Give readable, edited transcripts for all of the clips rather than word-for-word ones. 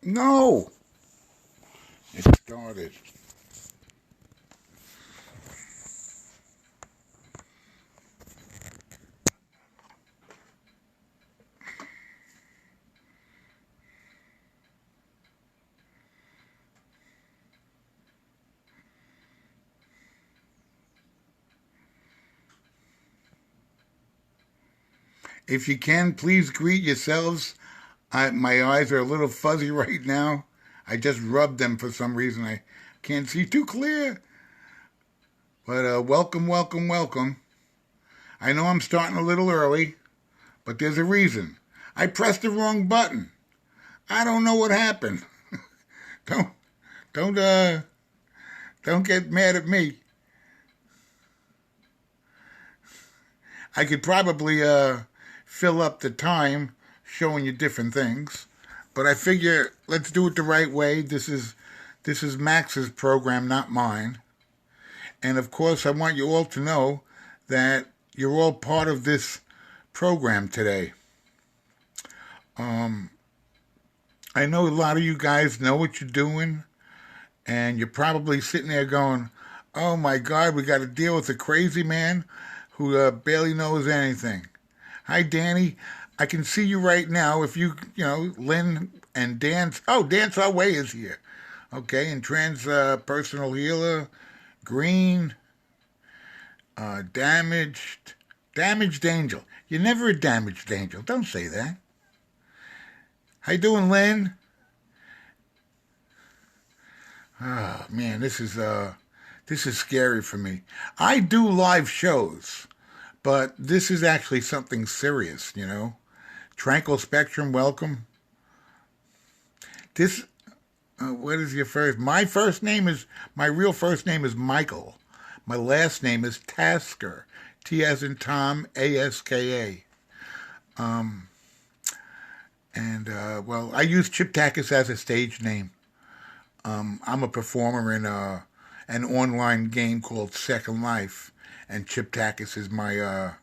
No, it started. If you can, please greet yourselves. My eyes are a little fuzzy right now. I just rubbed them for some reason. I can't see too clear. But welcome, welcome, welcome. I know I'm starting a little early, but there's a reason. I pressed the wrong button. I don't know what happened. Don't don't don't get mad at me. I could probably fill up the time showing you different things, but I figure let's do it the right way. This is Max's program, not mine. And of course, I want you all to know that you're all part of this program today. Um, I know a lot of you guys know what you're doing, and you're probably sitting there going, "Oh my God, we got to deal with a crazy man who barely knows anything." Hi, Danny. I can see you right now. If Lynn and Dance. Oh, Dance Our Way is here. Okay, and Trans Personal Healer, Green, Damaged Angel. You're never a damaged angel. Don't say that. How you doing, Lynn? Oh man, this is scary for me. I do live shows, but this is actually something serious. Tranquil Spectrum, welcome. This, what is your first? My real first name is Michael. My last name is Tasker. T as in Tom, Aska. Um, and, well, I use Chip Takacs as a stage name. I'm a performer in an online game called Second Life, and Chip Takacs is my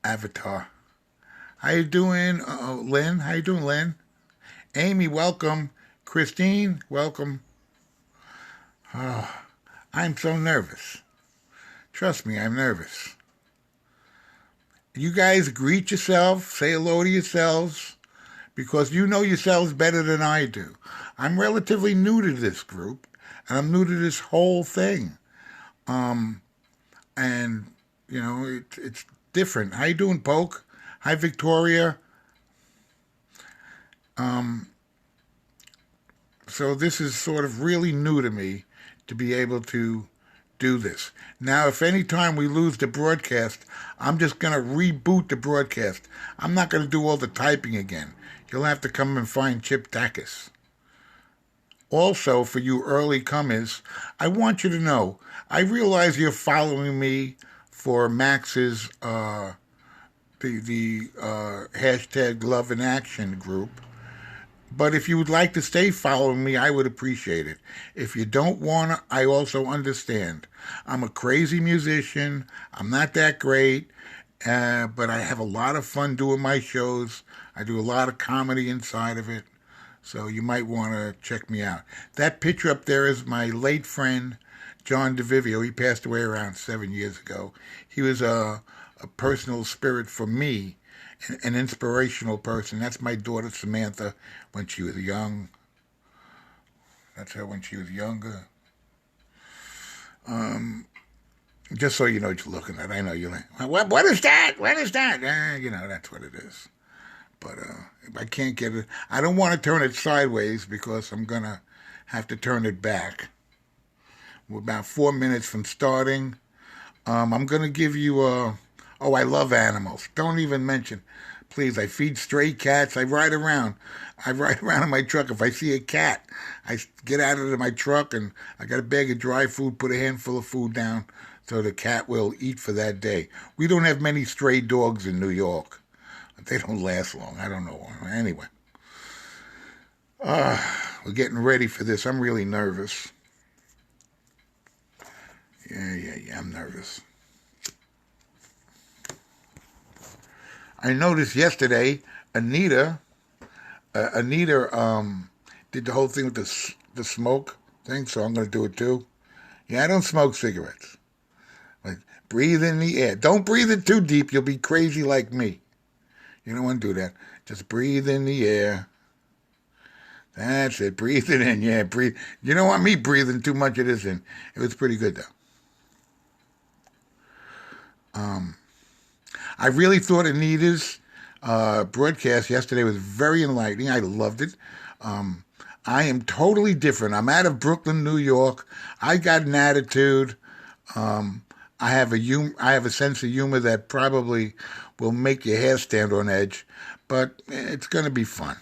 avatar. How you doing, Lynn? How you doing, Lynn? Amy, welcome. Christine, welcome. I'm so nervous. Trust me, I'm nervous. You guys greet yourself, say hello to yourselves, because you know yourselves better than I do. I'm relatively new to this group, and I'm new to this whole thing. Um, and it's different. How you doing, Poke? Hi, Victoria. Um, so this is sort of really new to me to be able to do this. Now, if any time we lose the broadcast, I'm just going to reboot the broadcast. I'm not going to do all the typing again. You'll have to come and find Chip Takacs. Also, for you early comers, I want you to know I realize you're following me for Max's the hashtag Love in Action group. But if you would like to stay following me, I would appreciate it. If you don't want to, I also understand. I'm a crazy musician. I'm not that great, but I have a lot of fun doing my shows. I do a lot of comedy inside of it. So you might want to check me out. That picture up there is my late friend, John DeVivio. He passed away around 7 years ago. He was a personal spirit for me, an inspirational person. That's my daughter Samantha when she was young. That's her when she was younger. Um, just so you know what you're looking at. I know you're like, what is that? What is that? That's what it is. But if I can't get it, I don't want to turn it sideways because I'm going to have to turn it back. We're about 4 minutes from starting. I'm going to give you a. Oh, I love animals. Don't even mention. Please, I feed stray cats. I ride around. I ride around in my truck. If I see a cat, I get out of my truck and I got a bag of dry food, put a handful of food down so the cat will eat for that day. We don't have many stray dogs in New York. They don't last long. I don't know. Anyway, we're getting ready for this. I'm really nervous. Yeah, I'm nervous. I noticed yesterday, Anita did the whole thing with the smoke thing, so I'm going to do it too. Yeah, I don't smoke cigarettes. Like, breathe in the air. Don't breathe it too deep. You'll be crazy like me. You don't want to do that. Just breathe in the air. That's it. Breathe it in. Yeah, breathe. You don't want me breathing too much of this in. It was pretty good, though. I really thought Anita's broadcast yesterday was very enlightening. I loved it. I am totally different. I'm out of Brooklyn, New York. I got an attitude. I have a sense of humor that probably will make your hair stand on edge, but it's going to be fun.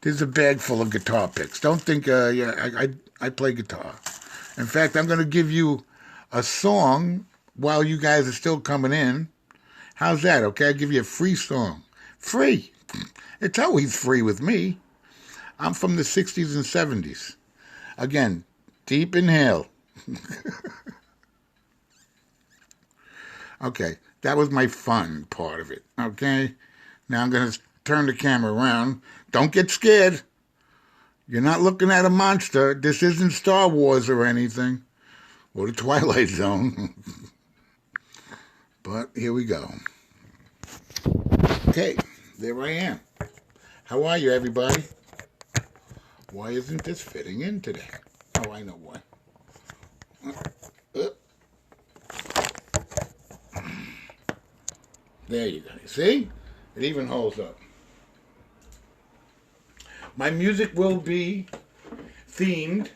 There's a bag full of guitar picks. Don't think, I play guitar. In fact, I'm going to give you a song while you guys are still coming in. How's that, okay? I'll give you a free song. Free. It's always free with me. I'm from the 60s and 70s. Again, deep inhale. Okay, that was my fun part of it, okay? Now I'm going to turn the camera around. Don't get scared. You're not looking at a monster. This isn't Star Wars or anything, or the Twilight Zone. But here we go. Okay, there I am. How are you, everybody? Why isn't this fitting in today? Oh, I know why. There you go. See? It even holds up. My music will be themed.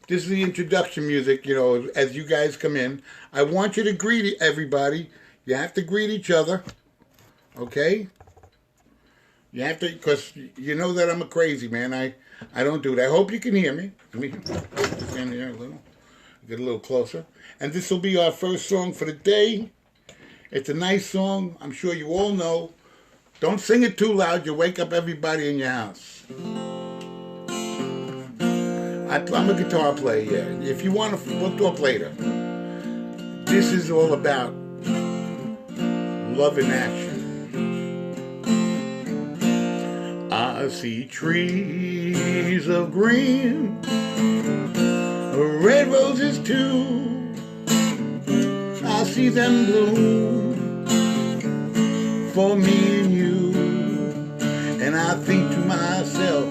This is the introduction music, as you guys come in. I want you to greet everybody. You have to greet each other. Okay? You have to, because you know that I'm a crazy man. I don't do it. I hope you can hear me. Let me stand here a little. Get a little closer. And this will be our first song for the day. It's a nice song. I'm sure you all know. Don't sing it too loud. You'll wake up everybody in your house. I'm a guitar player, yeah. If you want to, we'll talk later. This is all about love in action. I see trees of green, red roses too. I see them bloom for me and you. And I think to myself,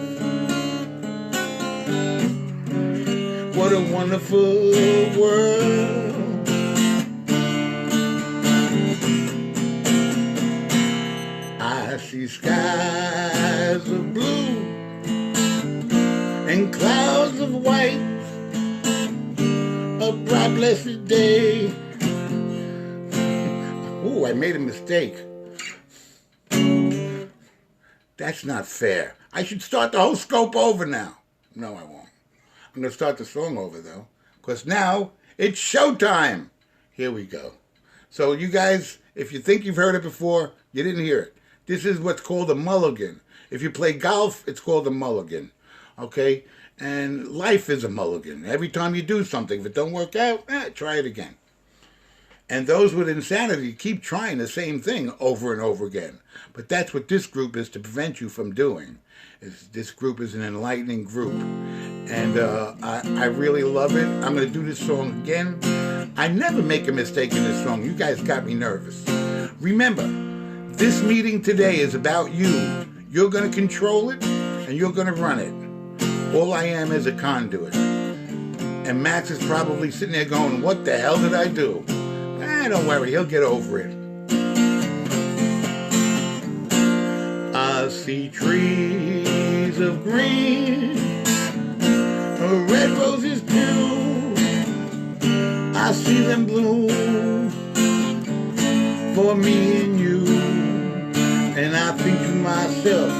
what a wonderful world. I see skies of blue and clouds of white, a bright blessed day. Ooh, I made a mistake. That's not fair. I should start the whole scope over now. No, I won't. I'm going to start the song over, though, because now it's showtime. Here we go. So you guys, if you think you've heard it before, you didn't hear it. This is what's called a mulligan. If you play golf, it's called a mulligan, okay? And life is a mulligan. Every time you do something, if it don't work out, try it again. And those with insanity keep trying the same thing over and over again. But that's what this group is to prevent you from doing. This group is an enlightening group. And I really love it. I'm going to do this song again. I never make a mistake in this song. You guys got me nervous. Remember, this meeting today is about you. You're going to control it, and you're going to run it. All I am is a conduit. And Max is probably sitting there going, what the hell did I do? Don't worry, he'll get over it. I see trees of green, red roses too. I see them bloom for me and you. And I think to myself,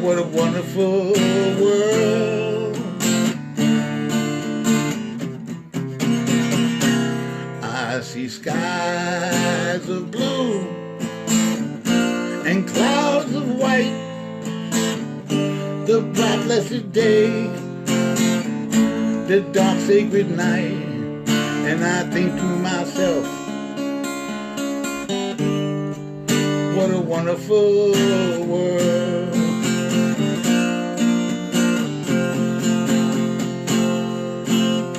what a wonderful world. I see skies of blue and clouds of white, the bright blessed day, the dark sacred night. And I think to myself, What a wonderful world.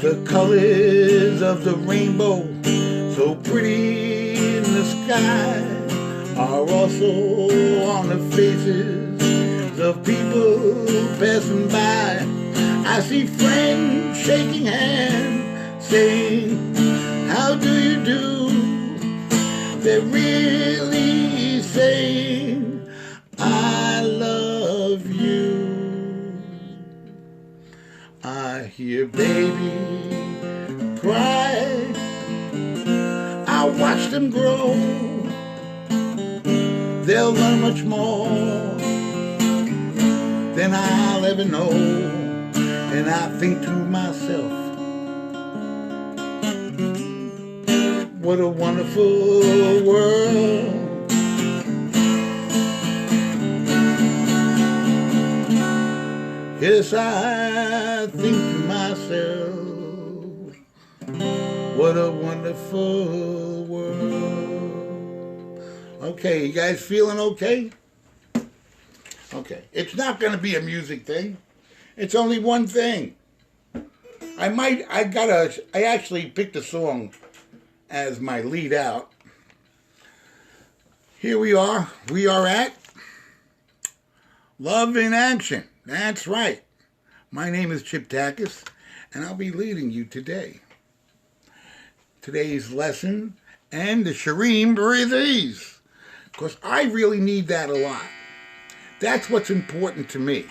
The colors of the rainbow, so pretty in the sky, are also on the faces of people passing by. I see friends shaking hands, saying, how do you do? They're really saying, I love you. I hear baby cry, I watch them grow. They'll learn much more than I'll ever know. And I think to myself, what a wonderful world. Yes, I think to myself, what a wonderful world. Okay, you guys feeling okay? Okay, it's not going to be a music thing. It's only one thing. I actually picked a song as my lead out. Here we are. We are at Love in Action. That's right. My name is Chip Takacs, and I'll be leading you today. Today's lesson and the Shireen Breathes, because I really need that a lot. That's what's important to me.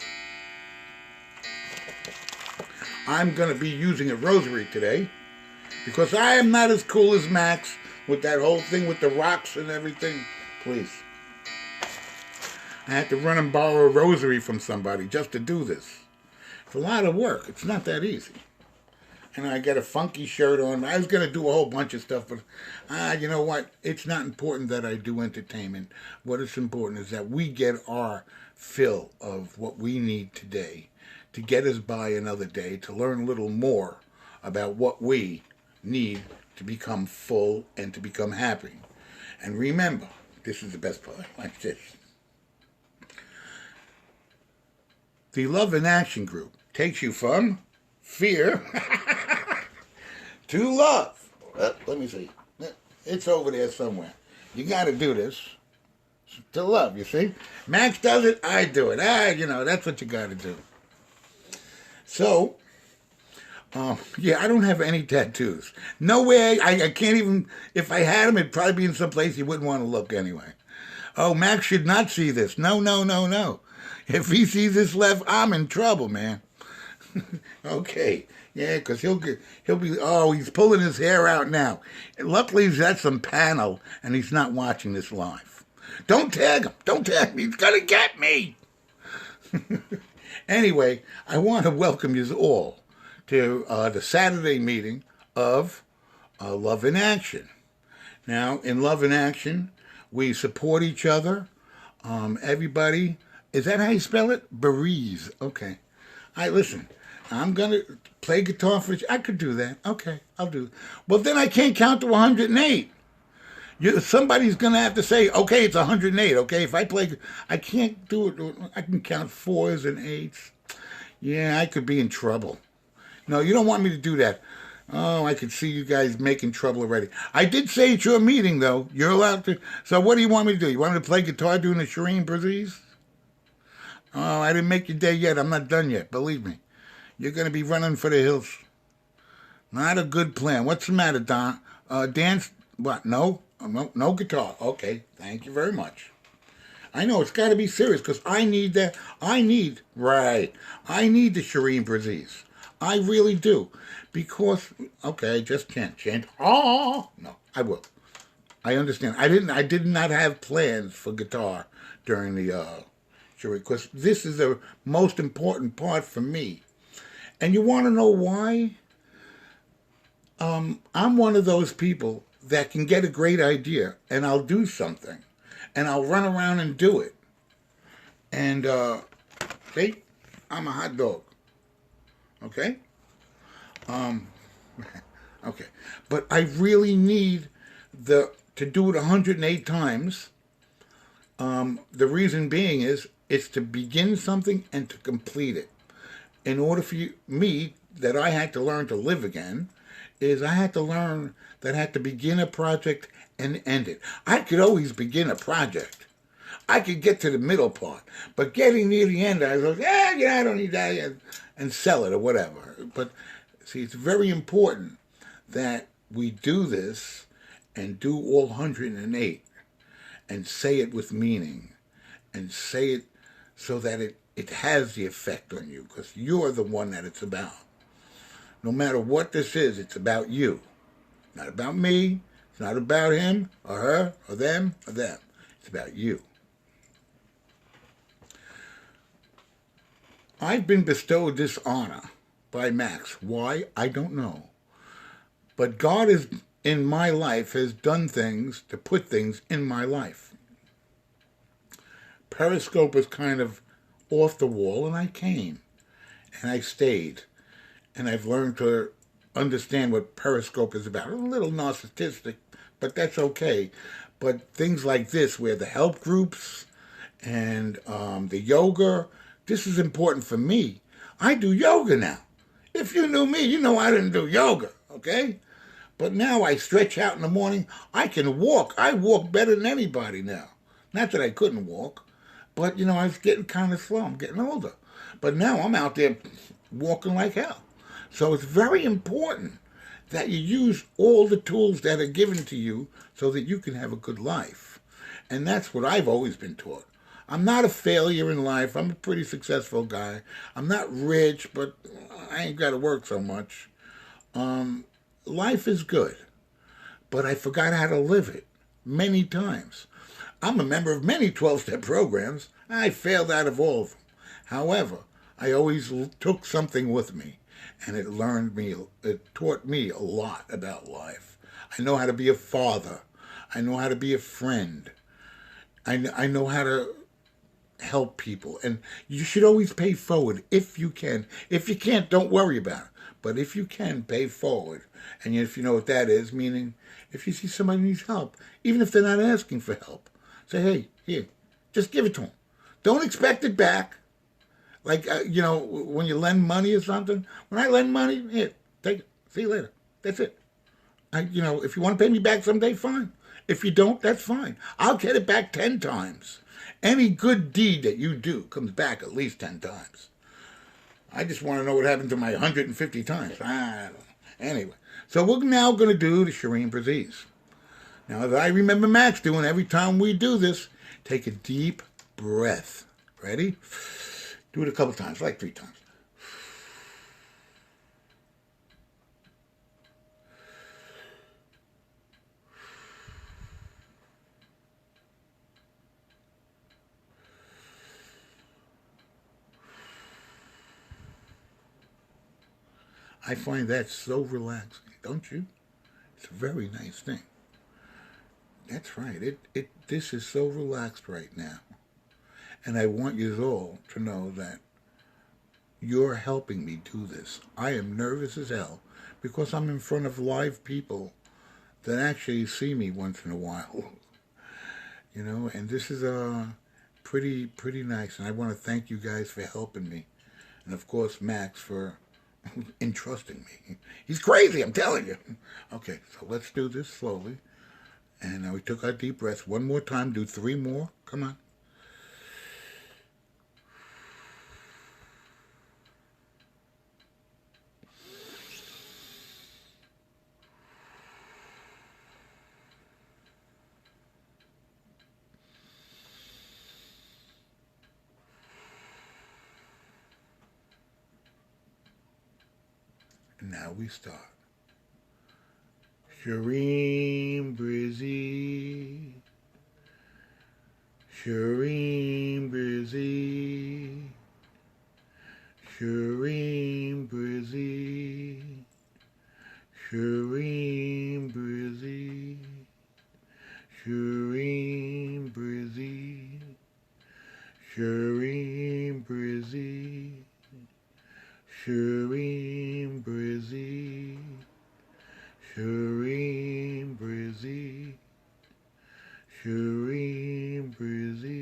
I'm going to be using a rosary today because I am not as cool as Max with that whole thing with the rocks and everything. Please. I had to run and borrow a rosary from somebody just to do this. It's a lot of work. It's not that easy. And I got a funky shirt on. I was going to do a whole bunch of stuff, but you know what? It's not important that I do entertainment. What is important is that we get our fill of what we need today to get us by another day, to learn a little more about what we need to become full and to become happy. And remember, this is the best part, like this. The Love in Action group takes you from fear to love. Let me see. It's over there somewhere. You got to do this to love, you see? Max does it, I do it. That's what you got to do. So, yeah, I don't have any tattoos. No way. I can't even, if I had them, it'd probably be in some place you wouldn't want to look anyway. Oh, Max should not see this. No. If he sees this left, I'm in trouble, man. Okay. Yeah, because he'll be, he's pulling his hair out now. Luckily, he's at some panel, and he's not watching this live. Don't tag him. He's going to get me. Anyway, I want to welcome you all to the Saturday meeting of Love in Action. Now, in Love in Action, we support each other. Everybody, is that how you spell it? Breeze. Okay. All right, listen, I'm going to play guitar for you. I could do that. Okay, I'll do it. Well, then I can't count to 108. Somebody's going to have to say, okay, it's 108, okay? If I play, I can't do it. I can count 4s and 8s. Yeah, I could be in trouble. No, you don't want me to do that. Oh, I could see you guys making trouble already. I did say it's your meeting, though. You're allowed to. So what do you want me to do? You want me to play guitar doing the Shireen Breathes? Oh, I didn't make your day yet. I'm not done yet. Believe me. You're going to be running for the hills. Not a good plan. What's the matter, Don? Dance? What? No guitar. Okay. Thank you very much. I know it's got to be serious because I need that. I need the Shireen Breathes. I really do. Because, okay, I just can't chant. Oh, no, I will. I understand. I did not have plans for guitar during the Shireen, because this is the most important part for me. And you want to know why? I'm one of those people that can get a great idea, and I'll do something. And I'll run around and do it. And, see, I'm a hot dog. Okay? Okay. But I really need to do it 108 times The reason being is it's to begin something and to complete it. In order for me, that I had to learn to live again, is I had to learn that I had to begin a project and end it. I could always begin a project. I could get to the middle part, but getting near the end, I was like, yeah, I don't need that, and sell it or whatever. But see, it's very important that we do this and do all 108 and say it with meaning and say it so that it has the effect on you, because you're the one that it's about. No matter what this is, it's about you. Not about me. It's not about him or her or them or them. It's about you. I've been bestowed this honor by Max. Why? I don't know. But God is in my life has done things to put things in my life. Periscope was kind of off the wall, and I came. And I stayed. And I've learned to understand what Periscope is about. A little narcissistic, but that's okay. But things like this, where the help groups and the yoga, this is important for me. I do yoga now. If you knew me, you know I didn't do yoga, okay? But now I stretch out in the morning. I can walk. I walk better than anybody now. Not that I couldn't walk, but, I was getting kind of slow. I'm getting older. But now I'm out there walking like hell. So it's very important that you use all the tools that are given to you so that you can have a good life. And that's what I've always been taught. I'm not a failure in life. I'm a pretty successful guy. I'm not rich, but I ain't got to work so much. Life is good, but I forgot how to live it many times. I'm a member of many 12-step programs. I failed out of all of them. However, I always took something with me, and it taught me a lot about life. I know how to be a father. I know how to be a friend. I know how to help people. And you should always pay forward if you can. If you can't, don't worry about it. But if you can, pay forward. And if you know what that is, meaning if you see somebody needs help, even if they're not asking for help, say, hey, here, just give it to them. Don't expect it back. Like, when you lend money or something. When I lend money, here, take it. See you later. That's it. If you want to pay me back someday, fine. If you don't, that's fine. I'll get it back 10 times. Any good deed that you do comes back at least 10 times. I just want to know what happened to my 150 times. I don't know. Anyway, so we're now going to do the Shireen Braziz. Now, as I remember Max doing every time we do this, take a deep breath. Ready? Do it a couple times, like 3 times. I find that so relaxing, don't you? It's a very nice thing. That's right. This is so relaxed right now. And I want you all to know that you're helping me do this. I am nervous as hell because I'm in front of live people that actually see me once in a while. And this is pretty nice. And I want to thank you guys for helping me. And of course, Max for entrusting me. He's crazy, I'm telling you. Okay, so let's do this slowly. And now we took our deep breaths. One more time, do 3 more. Come on. And now we start. Shireen Braziz, Shireen Braziz, Shireen Braziz, Shireen Braziz, Shireen Braziz, Shireen Braziz, Shireen Braziz, Shireen Braziz, Shireen Braziz.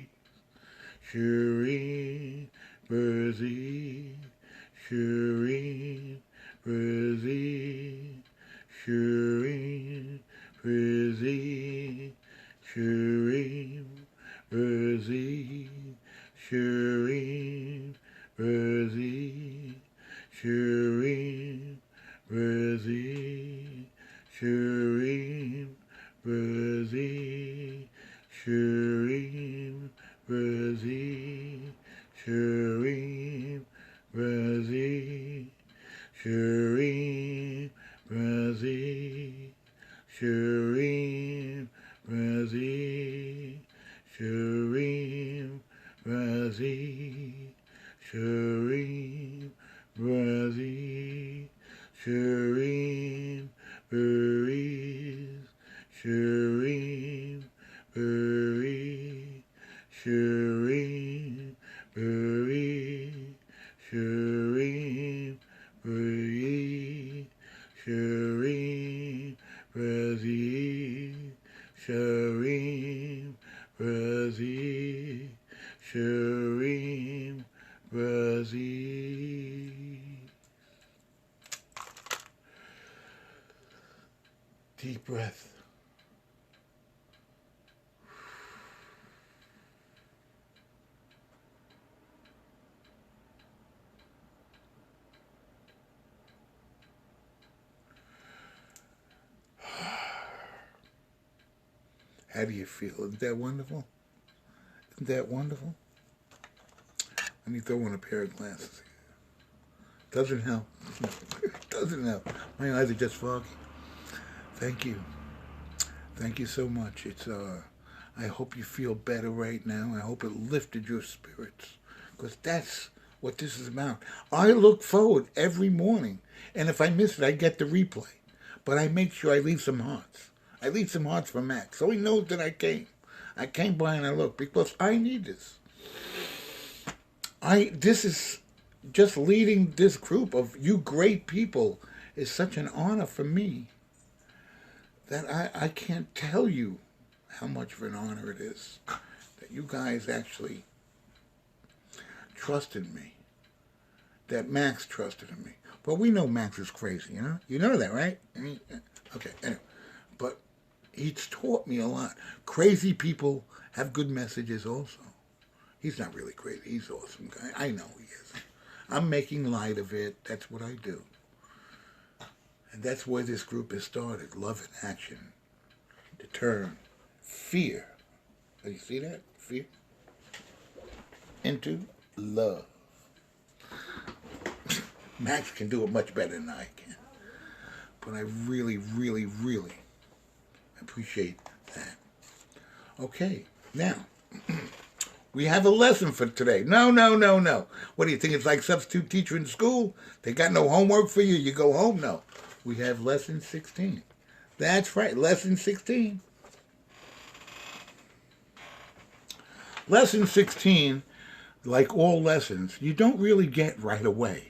Shireen, Brazil, Shireen, Brazil, Shireen, Brazil, Shireen, Brazil, Shireen, Brazil, Shireen, Brazil, Shireen, Brazil, Shireen, Brazil, Shireen, Brazil, Shireen, Brazil, Shireen, Brazil, Shireen, Brazil, Shireen, Brazil, Shireen, Brazil, Shireen, Brazil, Shireen, Brazil, Shireen, Brazil, Shireen, Brazil, Shireen, Brazil, Shireen, Brazil. Deep breath. How do you feel? Isn't that wonderful? Isn't that wonderful? Let me throw on a pair of glasses. Doesn't help. Doesn't help. My eyes are just foggy. Thank you. Thank you so much. I hope you feel better right now. I hope it lifted your spirits. Because that's what this is about. I look forward every morning. And if I miss it, I get the replay. But I make sure I leave some hearts. I leave some hearts for Max. So he knows that I came. I came by and I looked because I need this. This is just leading this group of you great people is such an honor for me that I can't tell you how much of an honor it is that you guys actually trusted me, that Max trusted in me. But we know Max is crazy, you know? You know that, right? Okay, anyway. But he's taught me a lot. Crazy people have good messages also. He's not really crazy. He's an awesome guy. I know he is. I'm making light of it. That's what I do. And that's where this group has started. Love in action. To turn fear. Do you see that? Fear. Into love. Max can do it much better than I can. But I really, really, really appreciate that. Okay, now, we have a lesson for today. No. What do you think? It's like substitute teacher in school? They got no homework for you. You go home? No. We have lesson 16. That's right, lesson 16. Lesson 16, like all lessons, you don't really get right away.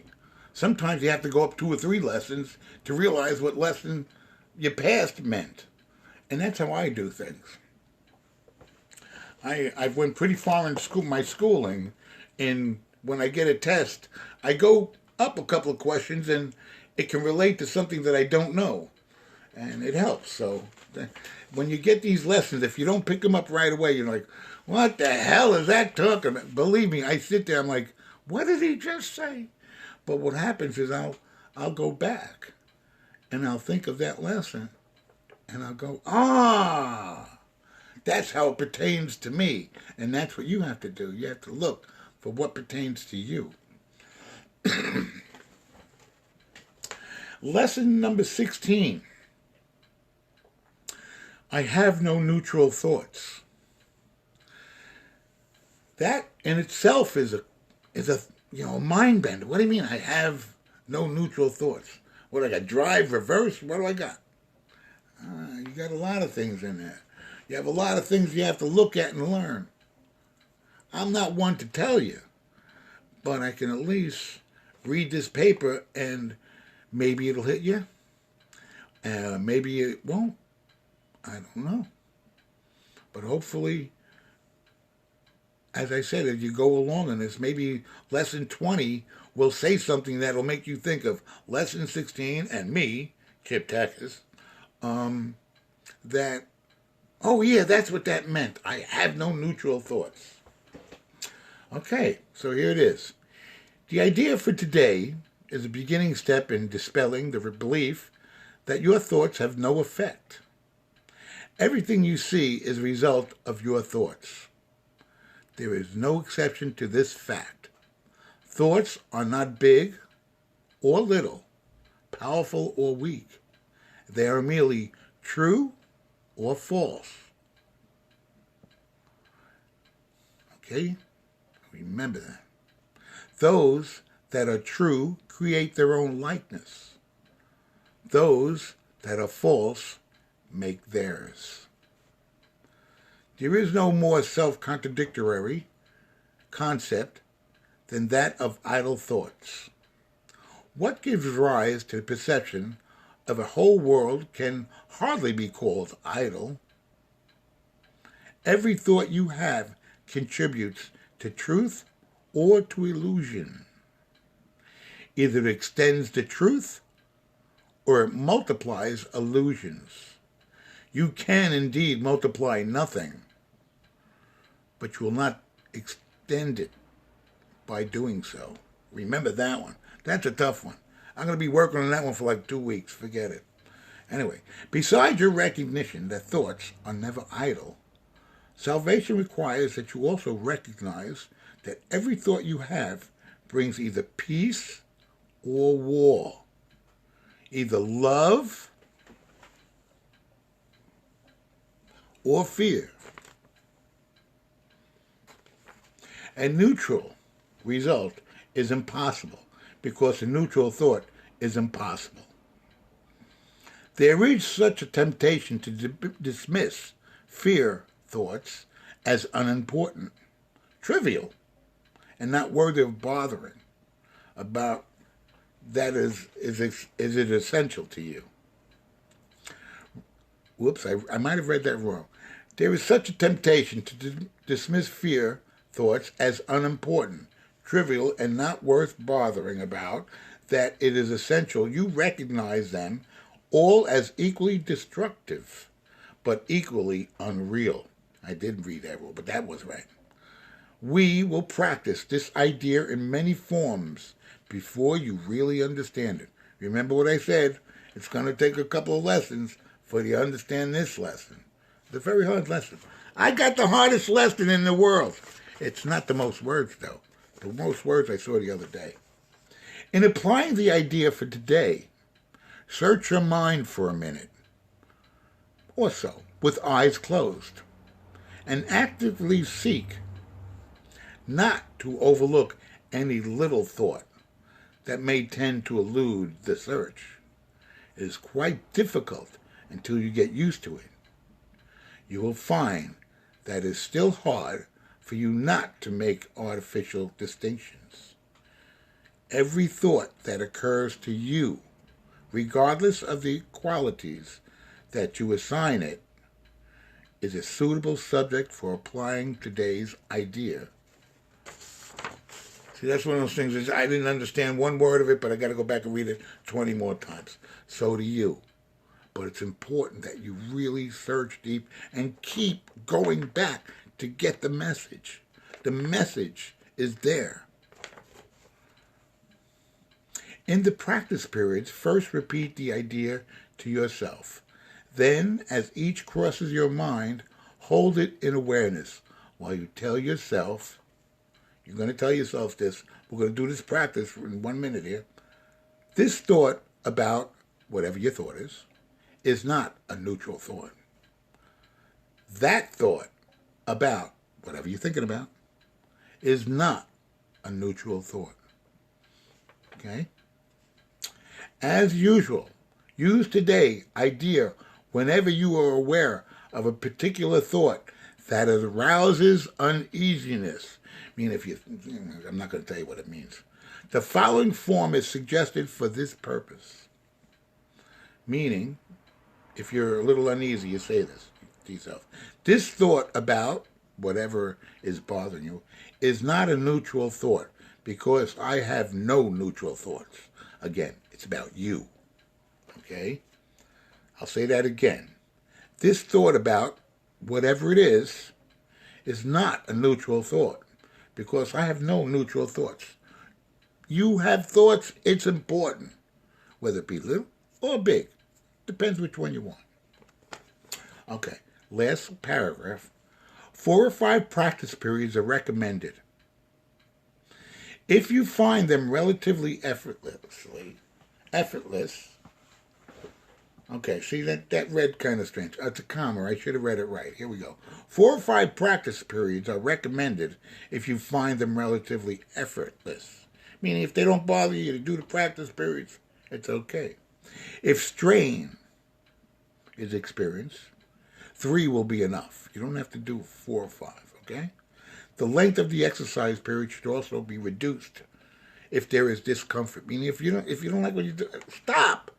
Sometimes you have to go up 2 or 3 lessons to realize what lesson you passed meant. And that's how I do things. I've went pretty far in school, my schooling, and when I get a test, I go up a couple of questions and it can relate to something that I don't know. And it helps. So when you get these lessons, if you don't pick them up right away, you're like, what the hell is that talking about? Believe me, I sit there, I'm like, what did he just say? But what happens is I'll go back and I'll think of that lesson and I'll go, that's how it pertains to me. And that's what you have to do. You have to look for what pertains to you. Lesson number 16. I have no neutral thoughts. That in itself is a mind bender. What do you mean I have no neutral thoughts? What, I got drive, reverse? What do I got? You got a lot of things in there. You have a lot of things you have to look at and learn. I'm not one to tell you, but I can at least read this paper and maybe it'll hit you. Maybe it won't. I don't know. But hopefully, as I said, as you go along in this, maybe lesson 20 will say something that'll make you think of lesson 16 and me, Chip Takacs, that, oh yeah, that's what that meant. I have no neutral thoughts. Okay, so here it is. The idea for today is a beginning step in dispelling the belief that your thoughts have no effect. Everything you see is a result of your thoughts. There is no exception to this fact. Thoughts are not big or little, powerful or weak. They are merely true or false. Okay? Remember that. Those that are true create their own likeness. Those that are false make theirs. There is no more self-contradictory concept than that of idle thoughts. What gives rise to the perception of a whole world can hardly be called idle. Every thought you have contributes to truth or to illusion. Either it extends the truth or it multiplies illusions. You can indeed multiply nothing, but you will not extend it by doing so. Remember that one. That's a tough one. I'm going to be working on that one for like 2 weeks. Forget it. Anyway, besides your recognition that thoughts are never idle, salvation requires that you also recognize that every thought you have brings either peace or war, either love or fear. A neutral result is impossible because a neutral thought is impossible. There is such a temptation to dismiss fear thoughts as unimportant, trivial, and not worthy of bothering about. That is it essential to you? Whoops, I might have read that wrong. There is such a temptation to dismiss fear thoughts as unimportant, trivial, and not worth bothering about, that it is essential you recognize them all as equally destructive, but equally unreal. I did read that wrong, but that was right. We will practice this idea in many forms before you really understand it. Remember what I said? It's going to take a couple of lessons for you to understand this lesson. It's a very hard lesson. I got the hardest lesson in the world. It's not the most words, though. The most words I saw the other day. In applying the idea for today, search your mind for a minute or so with eyes closed and actively seek not to overlook any little thought that may tend to elude the search. It is quite difficult until you get used to it. You will find that it is still hard for you not to make artificial distinctions. Every thought that occurs to you, regardless of the qualities that you assign it, is a suitable subject for applying today's idea. See, that's one of those things. I didn't understand one word of it, but I got to go back and read it 20 more times. So do you. But it's important that you really search deep and keep going back to get the message. The message is there. In the practice periods, first repeat the idea to yourself. Then, as each crosses your mind, hold it in awareness while you tell yourself, you're going to tell yourself this, we're going to do this practice in 1 minute here. This thought about whatever your thought is not a neutral thought. That thought about whatever you're thinking about is not a neutral thought. Okay? As usual, use today's idea whenever you are aware of a particular thought that arouses uneasiness. I mean, I'm not going to tell you what it means. The following form is suggested for this purpose. Meaning, if you're a little uneasy, you say this to yourself. This thought about whatever is bothering you, is not a neutral thought because I have no neutral thoughts. Again, it's about you. Okay? I'll say that again. This thought about whatever it is not a neutral thought because I have no neutral thoughts. You have thoughts, it's important, whether it be little or big. Depends which one you want. Okay, last paragraph. 4 or 5 practice periods are recommended. If you find them relatively effortless, okay, see that read kind of strange. It's a comma. I should have read it right. Here we go. 4 or 5 practice periods are recommended if you find them relatively effortless. Meaning if they don't bother you to do the practice periods, it's okay. If strain is experienced, 3 will be enough. You don't have to do 4 or 5, okay? The length of the exercise period should also be reduced if there is discomfort. Meaning if you don't like what you do, stop.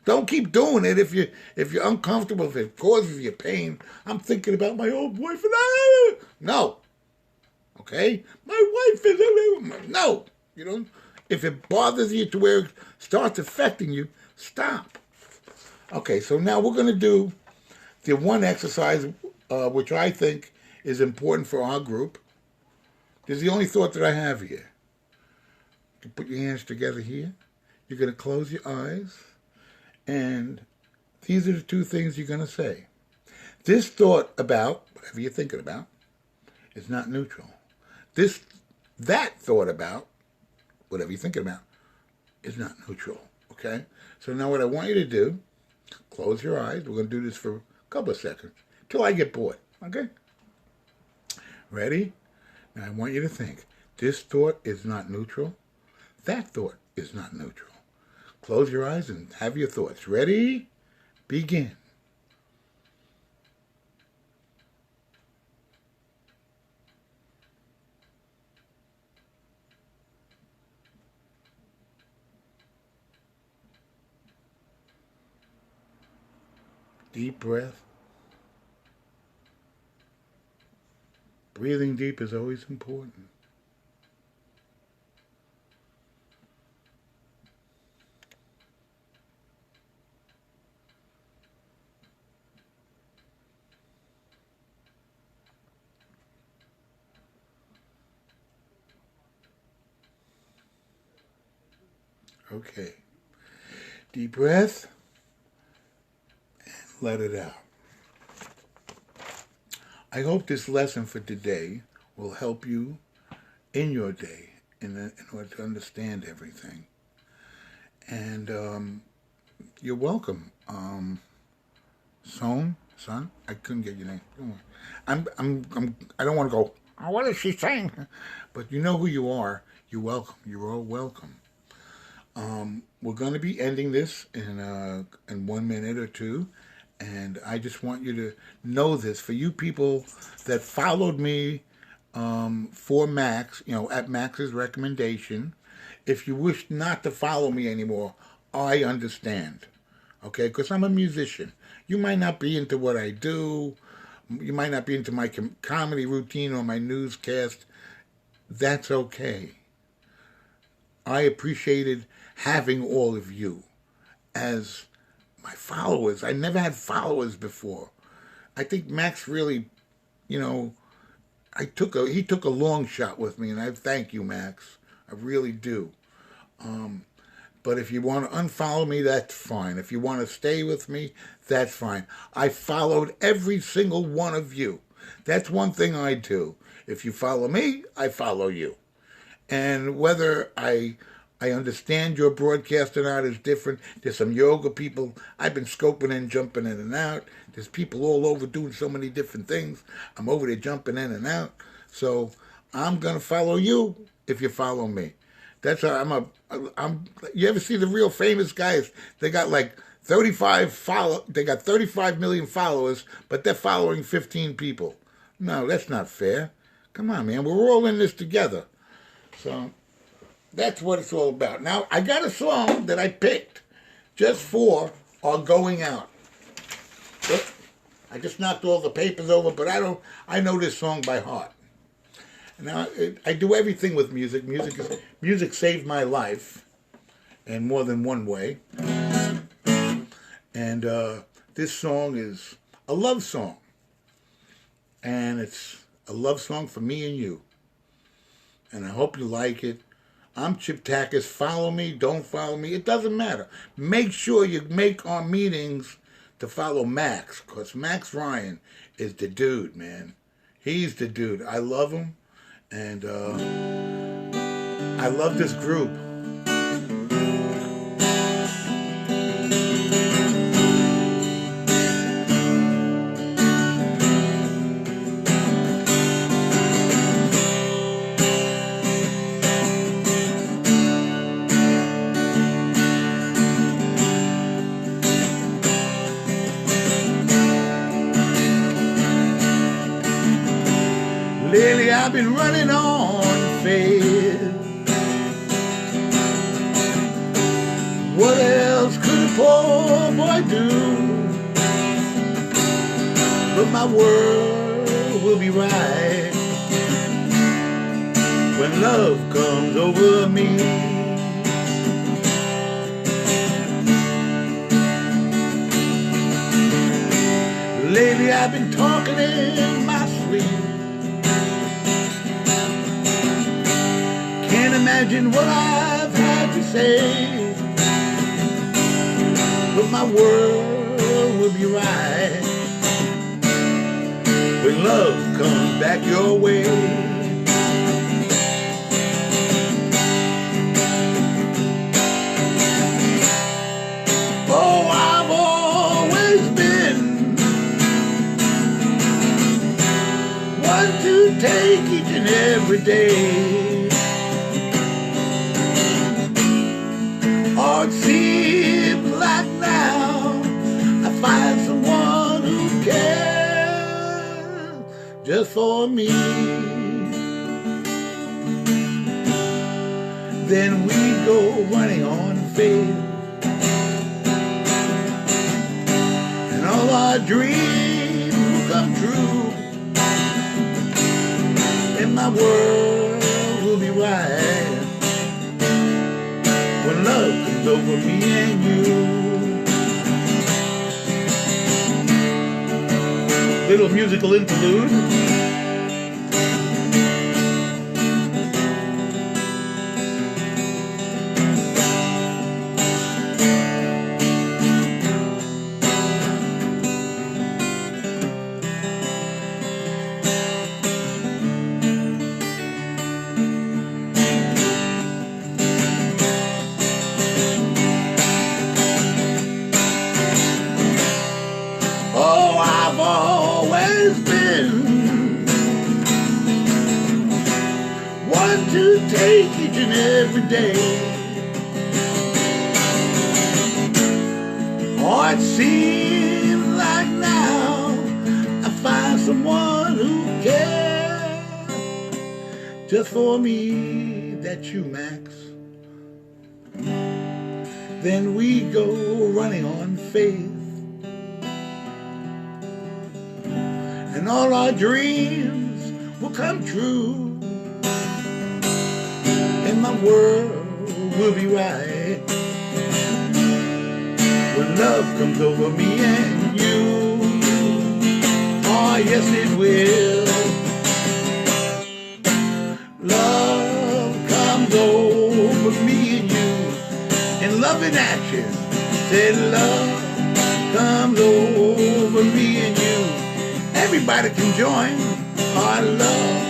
Don't keep doing it if you're uncomfortable, if it causes you pain. I'm thinking about my old boyfriend. No. Okay? My wife is... No. You know, if it bothers you to where it starts affecting you, stop. Okay, so now we're going to do the one exercise which I think is important for our group. This is the only thought that I have here. You put your hands together here. You're going to close your eyes. And these are the 2 things you're going to say. This thought about, whatever you're thinking about, is not neutral. That thought about, whatever you're thinking about, is not neutral. Okay? So now what I want you to do, close your eyes. We're going to do this for a couple of seconds till I get bored. Okay? Ready? Now I want you to think. This thought is not neutral. That thought is not neutral. Close your eyes and have your thoughts. Ready? Begin. Deep breath. Breathing deep is always important. Okay. Deep breath. And let it out. I hope this lesson for today will help you in your day in order to understand everything. And you're welcome. Son, I couldn't get your name. I don't want to go, oh, what is she saying? But you know who you are. You're welcome. You're all welcome. We're going to be ending this in 1 minute or 2. And I just want you to know this. For you people that followed me for Max, at Max's recommendation, if you wish not to follow me anymore, I understand. Okay? Because I'm a musician. You might not be into what I do. You might not be into my comedy routine or my newscast. That's okay. I appreciated having all of you as my followers. I never had followers before. I think Max really, he took a long shot with me, and I thank you, Max. I really do. But if you want to unfollow me, that's fine. If you want to stay with me, that's fine. I followed every single one of you. That's one thing I do. If you follow me, I follow you. And whether I understand your broadcast or not is different. There's some yoga people. I've been scoping in, jumping in and out. There's people all over doing so many different things. I'm over there jumping in and out. So I'm going to follow you if you follow me. That's how you ever see the real famous guys? They got like 35 million followers, but they're following 15 people. No, that's not fair. Come on, man. We're all in this together. So that's what it's all about. Now, I got a song that I picked just for our going out. I just knocked all the papers over, but I know this song by heart. Now I do everything with music. Music saved my life in more than one way. And this song is a love song, and it's a love song for me and you. And I hope you like it. I'm Chip Takacs. Follow me, don't follow me, it doesn't matter. Make sure you make our meetings to follow Max, because Max Ryan is the dude, man. He's the dude. I love him, and I love this group. Lately I've been running on faith. What else could a poor boy do? But my world will be right when love comes over me. Lately I've been talking in my sleep. Can't imagine what I've had to say, but my world will be right when love comes back your way. Oh, I've always been one to take each and every day. Oh, it seems like now I find someone who cares just for me. Then we go running on faith, and all our dreams will come true, and my world will be right when love comes over me and you. Little musical interlude. Oh, I've always been one to take each and every day. Oh, it seems like now I find someone who cares just for me. That's you, Max. Then we go running on faith, and all our dreams will come true, and my world will be right when love comes over me and you. Oh, yes it will. Love comes over me and you in love in action. Said love comes over me and you. Everybody can join. Our love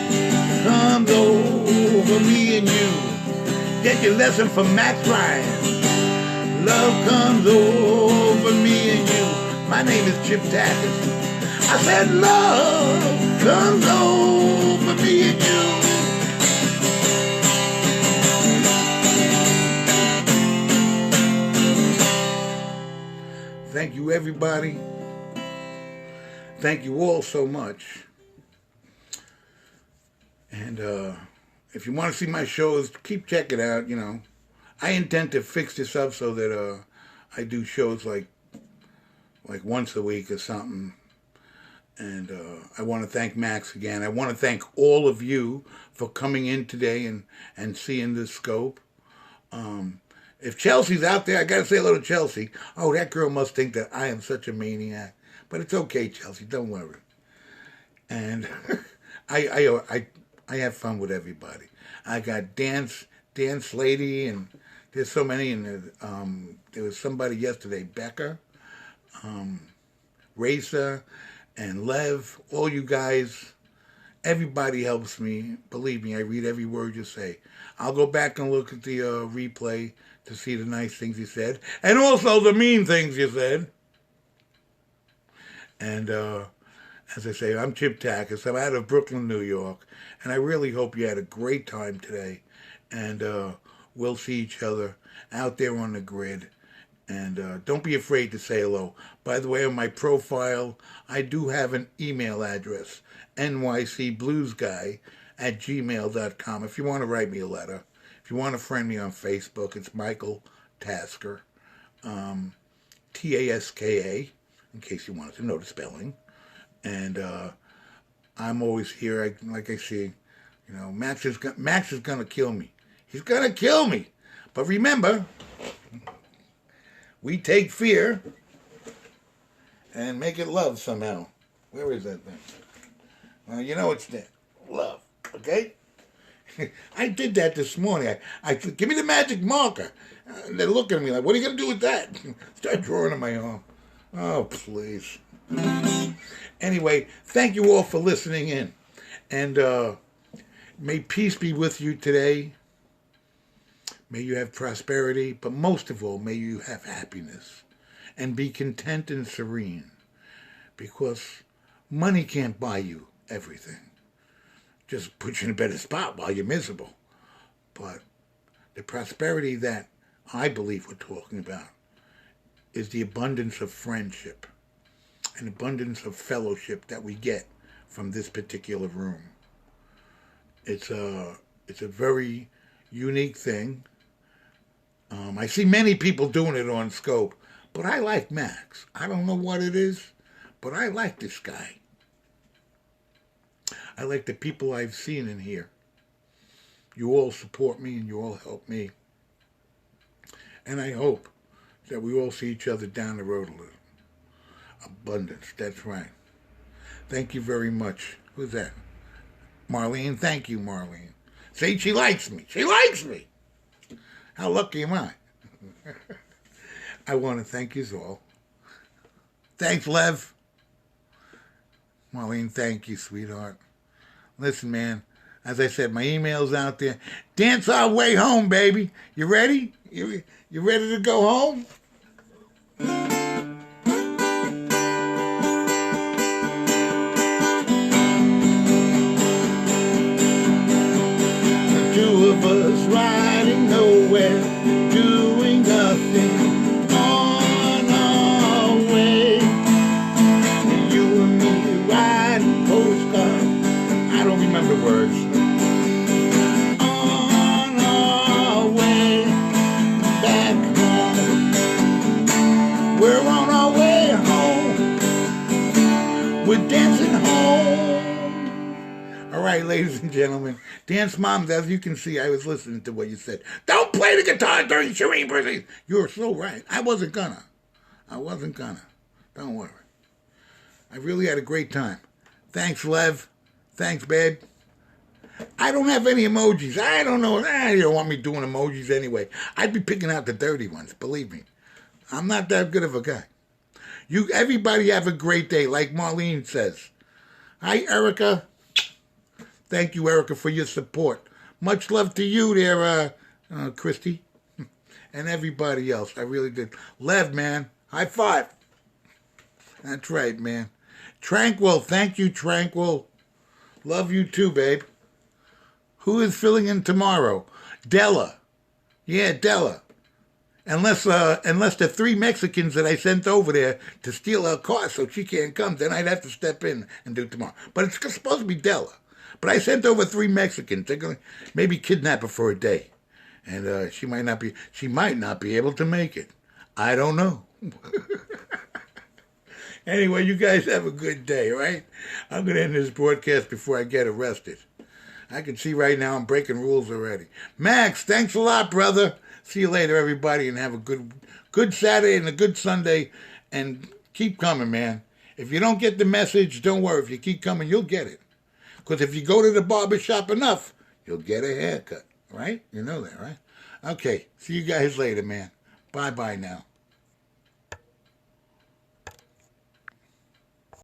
comes over me and you. Get your lesson from Max Ryan. Love comes over me and you. My name is Chip Takacs. I said love comes over me and you. Thank you, everybody. Thank you all so much. And if you want to see my shows, keep checking out, you know. I intend to fix this up so that I do shows like once a week or something. And I want to thank Max again. I want to thank all of you for coming in today and seeing this scope. If Chelsea's out there, I got to say hello to Chelsea. Oh, that girl must think that I am such a maniac. But it's okay, Chelsea. Don't worry. And I have fun with everybody. I got dance lady, and there's so many. And there was somebody yesterday, Becca, Racer, and Lev. All you guys, everybody helps me. Believe me, I read every word you say. I'll go back and look at the replay to see the nice things you said, and also the mean things you said. And as I say, I'm Chip Takacs. I'm out of Brooklyn, New York, and I really hope you had a great time today. And we'll see each other out there on the grid. And don't be afraid to say hello. By the way, on my profile, I do have an email address, nycbluesguy@gmail.com, if you want to write me a letter. If you want to friend me on Facebook, it's Michael Tasker, Taska, in case you wanted to know the spelling. And I'm always here. Like I say, Max is going to kill me. He's going to kill me. But remember, we take fear and make it love somehow. Where is that thing? Well, it's there. Love. Okay? I did that this morning. I said, give me the magic marker. They're looking at me like, what are you going to do with that? Start drawing on my arm. Oh, please. Anyway, thank you all for listening in. And may peace be with you today. May you have prosperity, but most of all, may you have happiness and be content and serene, because money can't buy you everything. Just put you in a better spot while you're miserable. But the prosperity that I believe we're talking about is the abundance of friendship and abundance of fellowship that we get from this particular room. It's a very unique thing. I see many people doing it on Scope, but I like Max. I don't know what it is, but I like this guy. I like the people I've seen in here. You all support me and you all help me. And I hope that we all see each other down the road a little. Abundance, that's right. Thank you very much. Who's that? Marlene? Thank you, Marlene. See, she likes me. She likes me. How lucky am I? I want to thank you all. Thanks, Lev. Marlene, thank you, sweetheart. Listen, man, as I said, my email's out there. Dance our way home, baby. You ready? You ready to go home? The two of us riding nowhere, doing nothing on our way. And you and me riding postcards. I don't remember the words. On our way back home. We're on our way home. We're dancing home. All right, ladies and gentlemen. Dance moms, as you can see, I was listening to what you said. Don't play the guitar during Shireen birthday. You're so right. I wasn't gonna. Don't worry. I really had a great time. Thanks, Lev. Thanks, babe. I don't have any emojis. I don't know. You don't want me doing emojis anyway. I'd be picking out the dirty ones, believe me. I'm not that good of a guy. Everybody have a great day, like Marlene says. Hi, Erica. Thank you, Erica, for your support. Much love to you there, Christy, and everybody else. I really did. Lev, man, high five. That's right, man. Tranquil, thank you, Tranquil. Love you too, babe. Who is filling in tomorrow? Della. Yeah, Della. Unless the 3 Mexicans that I sent over there to steal her car so she can't come, then I'd have to step in and do tomorrow. But it's supposed to be Della. But I sent over 3 Mexicans. They're going to maybe kidnap her for a day. And she might not be able to make it. I don't know. Anyway, you guys have a good day, all right? I'm going to end this broadcast before I get arrested. I can see right now I'm breaking rules already. Max, thanks a lot, brother. See you later, everybody, and have a good Saturday and a good Sunday. And keep coming, man. If you don't get the message, don't worry. If you keep coming, you'll get it. Because if you go to the barber shop enough, you'll get a haircut, right? You know that, right? Okay, see you guys later, man. Bye-bye now.